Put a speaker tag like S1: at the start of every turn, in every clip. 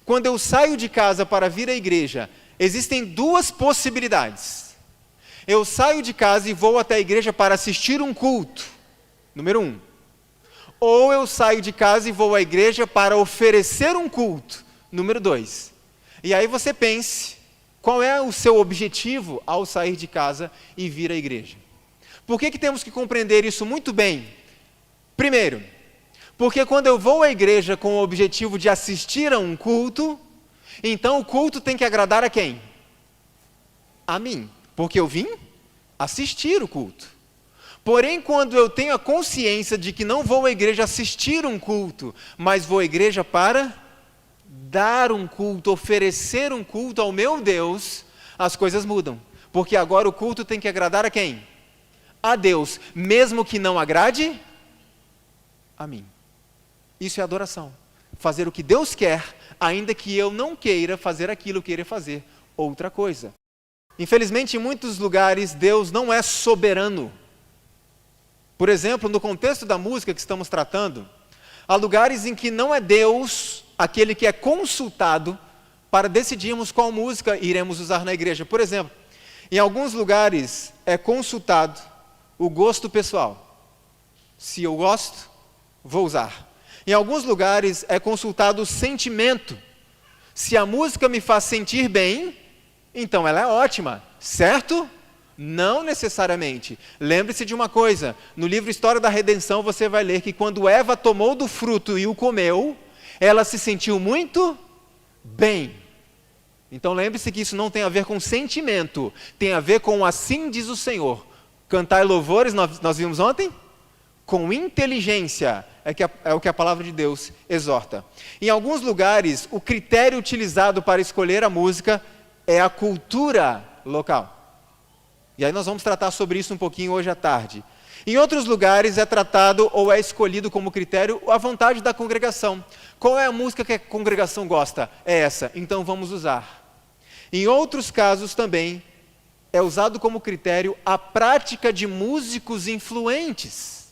S1: Quando eu saio de casa para vir à igreja, existem duas possibilidades. Eu saio de casa e vou até a igreja para assistir um culto, número 1. Ou eu saio de casa e vou à igreja para oferecer um culto, número 2. E aí você pense, qual é o seu objetivo ao sair de casa e vir à igreja? Por que temos que compreender isso muito bem? Primeiro, porque quando eu vou à igreja com o objetivo de assistir a um culto, então o culto tem que agradar a quem? A mim, porque eu vim assistir o culto. Porém, quando eu tenho a consciência de que não vou à igreja assistir um culto, mas vou à igreja para dar um culto, oferecer um culto ao meu Deus, as coisas mudam. Porque agora o culto tem que agradar a quem? A Deus, mesmo que não agrade a mim. Isso é adoração. Fazer o que Deus quer, ainda que eu não queira fazer aquilo, queira fazer outra coisa. Infelizmente, em muitos lugares, Deus não é soberano. Por exemplo, no contexto da música que estamos tratando, há lugares em que não é Deus aquele que é consultado para decidirmos qual música iremos usar na igreja. Por exemplo, em alguns lugares é consultado o gosto pessoal. Se eu gosto, vou usar. Em alguns lugares é consultado o sentimento. Se a música me faz sentir bem, então ela é ótima, certo? Não necessariamente. Lembre-se de uma coisa, no livro História da Redenção você vai ler que quando Eva tomou do fruto e o comeu, ela se sentiu muito bem. Então lembre-se que isso não tem a ver com sentimento, tem a ver com assim diz o Senhor. Cantai louvores, nós vimos ontem? Com inteligência, é o que a palavra de Deus exorta. Em alguns lugares, o critério utilizado para escolher a música é a cultura local. E aí nós vamos tratar sobre isso um pouquinho hoje à tarde. Em outros lugares é tratado ou é escolhido como critério a vontade da congregação. Qual é a música que a congregação gosta? É essa, então vamos usar. Em outros casos também é usado como critério a prática de músicos influentes.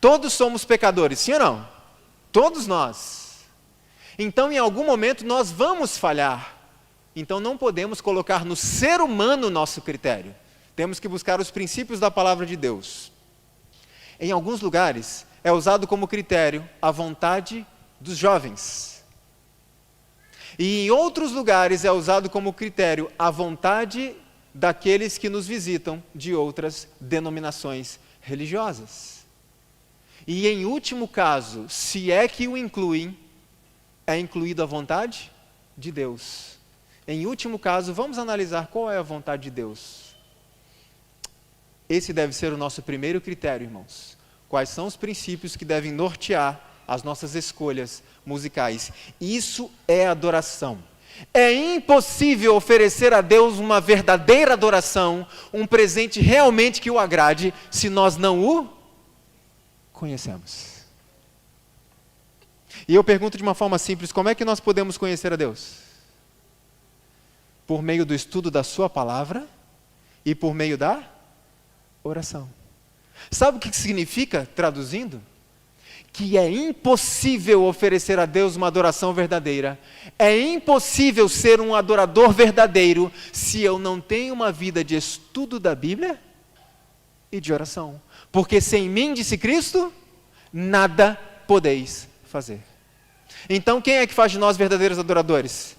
S1: Todos somos pecadores, sim ou não? Todos nós. Então em algum momento nós vamos falhar. Então não podemos colocar no ser humano o nosso critério. Temos que buscar os princípios da palavra de Deus. Em alguns lugares é usado como critério a vontade dos jovens. E em outros lugares é usado como critério a vontade daqueles que nos visitam de outras denominações religiosas. E em último caso, se é que o incluem, é incluído a vontade de Deus. Em último caso, vamos analisar qual é a vontade de Deus. Esse deve ser o nosso primeiro critério, irmãos. Quais são os princípios que devem nortear as nossas escolhas musicais? Isso é adoração. É impossível oferecer a Deus uma verdadeira adoração, um presente realmente que o agrade, se nós não o conhecemos. E eu pergunto de uma forma simples, como é que nós podemos conhecer a Deus? Por meio do estudo da sua palavra e por meio da oração. Sabe o que significa, traduzindo? Que é impossível oferecer a Deus uma adoração verdadeira. É impossível ser um adorador verdadeiro se eu não tenho uma vida de estudo da Bíblia e de oração. Porque sem mim, disse Cristo, nada podeis fazer. Então quem é que faz de nós verdadeiros adoradores?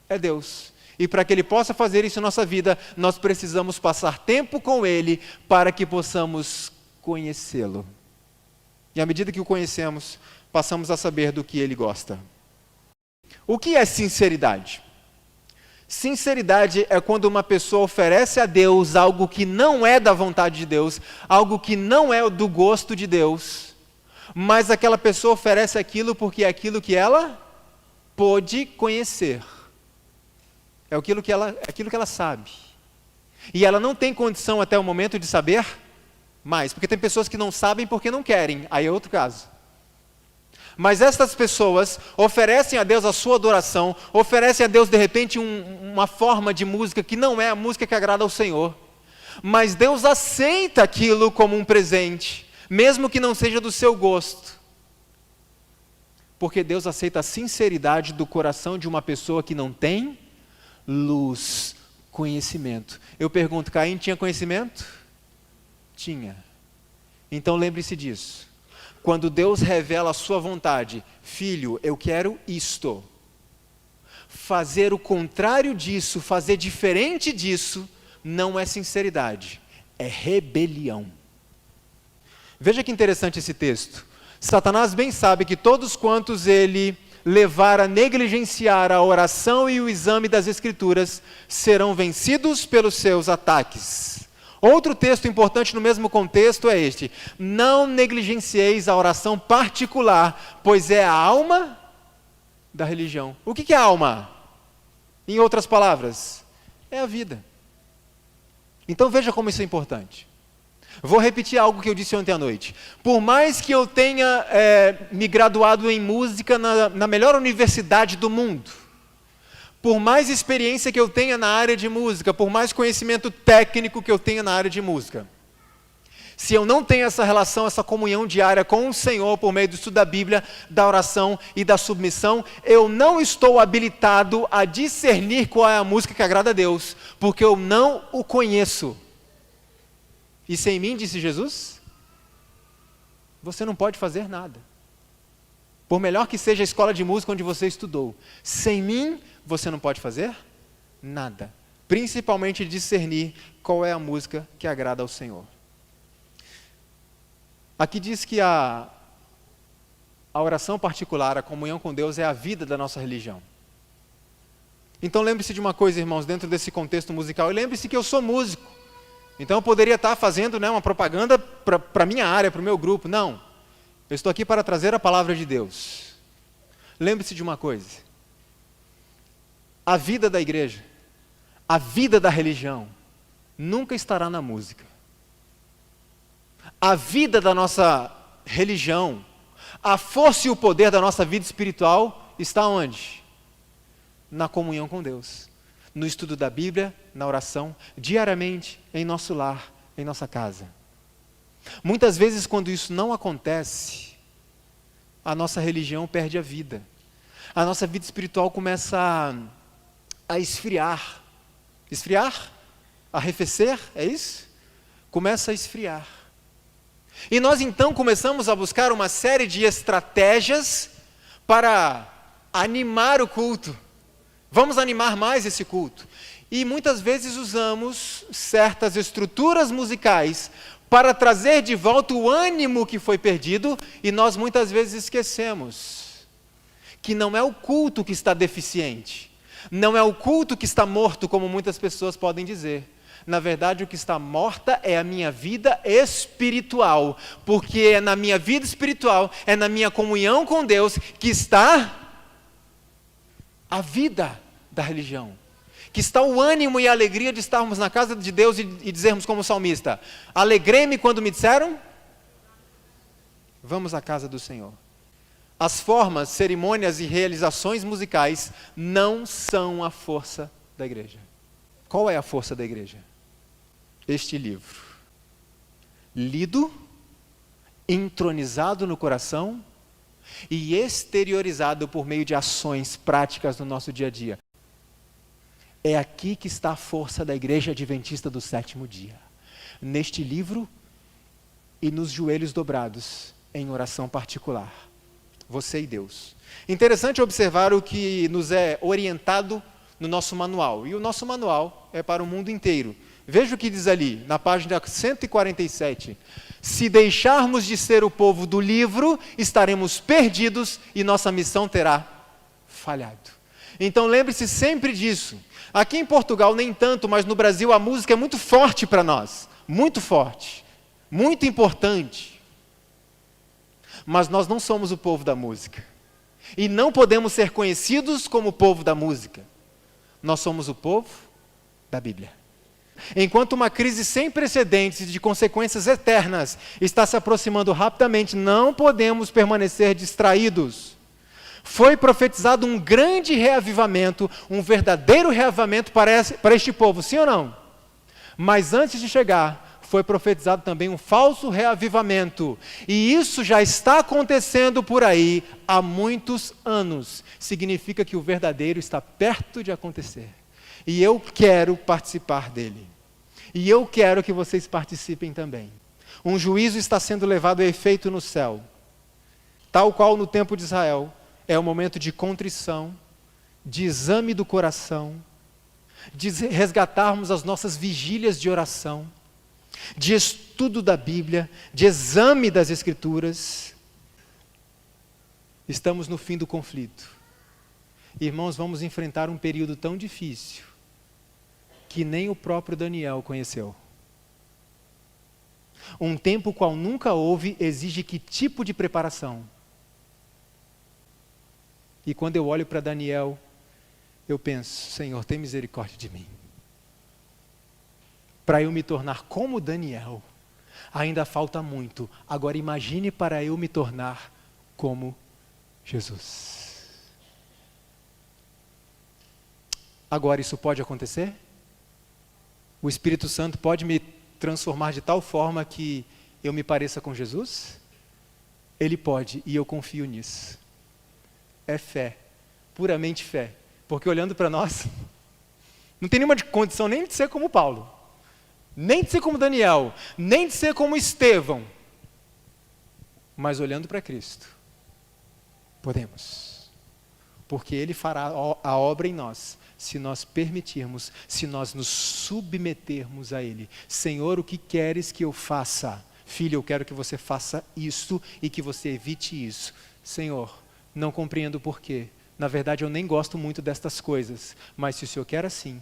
S1: É Deus. E para que Ele possa fazer isso em nossa vida, nós precisamos passar tempo com Ele para que possamos conhecê-lo. E à medida que o conhecemos, passamos a saber do que Ele gosta. O que é sinceridade? Sinceridade é quando uma pessoa oferece a Deus algo que não é da vontade de Deus, algo que não é do gosto de Deus, mas aquela pessoa oferece aquilo porque é aquilo que ela pôde conhecer. É aquilo que ela sabe. E ela não tem condição até o momento de saber mais. Porque tem pessoas que não sabem porque não querem. Aí é outro caso. Mas estas pessoas oferecem a Deus a sua adoração, oferecem a Deus de repente uma forma de música que não é a música que agrada ao Senhor. Mas Deus aceita aquilo como um presente, mesmo que não seja do seu gosto. Porque Deus aceita a sinceridade do coração de uma pessoa que não tem luz, conhecimento. Eu pergunto, Caim tinha conhecimento? Tinha. Então lembre-se disso. Quando Deus revela a sua vontade, filho, eu quero isto. Fazer o contrário disso, fazer diferente disso, não é sinceridade, é rebelião. Veja que interessante esse texto. Satanás bem sabe que todos quantos ele levar a negligenciar a oração e o exame das Escrituras serão vencidos pelos seus ataques. Outro texto importante no mesmo contexto é este: não negligencieis a oração particular, pois é a alma da religião. O que é a alma? Em outras palavras, é a vida. Então veja como isso é importante. Vou repetir algo que eu disse ontem à noite. Por mais que eu tenha me graduado em música na melhor universidade do mundo, por mais experiência que eu tenha na área de música, por mais conhecimento técnico que eu tenha na área de música, se eu não tenho essa relação, essa comunhão diária com o Senhor por meio do estudo da Bíblia, da oração e da submissão, eu não estou habilitado a discernir qual é a música que agrada a Deus, porque eu não o conheço. E sem mim, disse Jesus, você não pode fazer nada. Por melhor que seja a escola de música onde você estudou, sem mim, você não pode fazer nada. Principalmente discernir qual é a música que agrada ao Senhor. Aqui diz que a oração particular, a comunhão com Deus é a vida da nossa religião. Então lembre-se de uma coisa, irmãos, dentro desse contexto musical, e lembre-se que eu sou músico. Então eu poderia estar fazendo uma propaganda para a minha área, para o meu grupo. Não, eu estou aqui para trazer a palavra de Deus. Lembre-se de uma coisa: a vida da igreja, a vida da religião, nunca estará na música. A vida da nossa religião, a força e o poder da nossa vida espiritual está onde? Na comunhão com Deus, no estudo da Bíblia, na oração, diariamente, em nosso lar, em nossa casa. Muitas vezes, quando isso não acontece, a nossa religião perde a vida. A nossa vida espiritual começa a esfriar. Esfriar? Arrefecer? É isso? Começa a esfriar. E nós então começamos a buscar uma série de estratégias para animar o culto. Vamos animar mais esse culto. E muitas vezes usamos certas estruturas musicais para trazer de volta o ânimo que foi perdido, e nós muitas vezes esquecemos que não é o culto que está deficiente, não é o culto que está morto, como muitas pessoas podem dizer. Na verdade, o que está morta é a minha vida espiritual, porque é na minha vida espiritual, é na minha comunhão com Deus que está a vida da religião, que está o ânimo e a alegria de estarmos na casa de Deus e dizermos como salmista: alegrei-me quando me disseram, vamos à casa do Senhor. As formas, cerimônias e realizações musicais não são a força da igreja. Qual é a força da igreja? Este livro, lido, entronizado no coração e exteriorizado por meio de ações práticas no nosso dia a dia. É aqui que está a força da igreja adventista do sétimo dia. Neste livro e nos joelhos dobrados em oração particular. Você e Deus. Interessante observar o que nos é orientado no nosso manual. E o nosso manual é para o mundo inteiro. Veja o que diz ali, na página 147. Se deixarmos de ser o povo do livro, estaremos perdidos e nossa missão terá falhado. Então lembre-se sempre disso. Aqui em Portugal nem tanto, mas no Brasil a música é muito forte para nós. Muito forte. Muito importante. Mas nós não somos o povo da música. E não podemos ser conhecidos como o povo da música. Nós somos o povo da Bíblia. Enquanto uma crise sem precedentes e de consequências eternas está se aproximando rapidamente, não podemos permanecer distraídos. Foi profetizado um grande reavivamento, um verdadeiro reavivamento para este povo, sim ou não? Mas antes de chegar, foi profetizado também um falso reavivamento. E isso já está acontecendo por aí há muitos anos. Significa que o verdadeiro está perto de acontecer. E eu quero participar dele. E eu quero que vocês participem também. Um juízo está sendo levado a efeito no céu. Tal qual no tempo de Israel, é um momento de contrição, de exame do coração, de resgatarmos as nossas vigílias de oração, de estudo da Bíblia, de exame das Escrituras. Estamos no fim do conflito. Irmãos, vamos enfrentar um período tão difícil que nem o próprio Daniel conheceu. Um tempo qual nunca houve exige que tipo de preparação? E quando eu olho para Daniel, eu penso, Senhor, tem misericórdia de mim. Para eu me tornar como Daniel, ainda falta muito. Agora imagine para eu me tornar como Jesus. Agora isso pode acontecer? O Espírito Santo pode me transformar de tal forma que eu me pareça com Jesus? Ele pode, e eu confio nisso. É fé, puramente fé. Porque olhando para nós, não tem nenhuma condição nem de ser como Paulo, nem de ser como Daniel, nem de ser como Estevão. Mas olhando para Cristo, podemos. Porque Ele fará a obra em nós, se nós permitirmos, se nós nos submetermos a Ele. Senhor, o que queres que eu faça? Filho, eu quero que você faça isso e que você evite isso. Senhor, não compreendo o porquê. Na verdade, eu nem gosto muito destas coisas. Mas se o Senhor quer assim,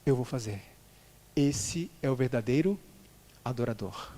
S1: eu vou fazer. Esse é o verdadeiro adorador.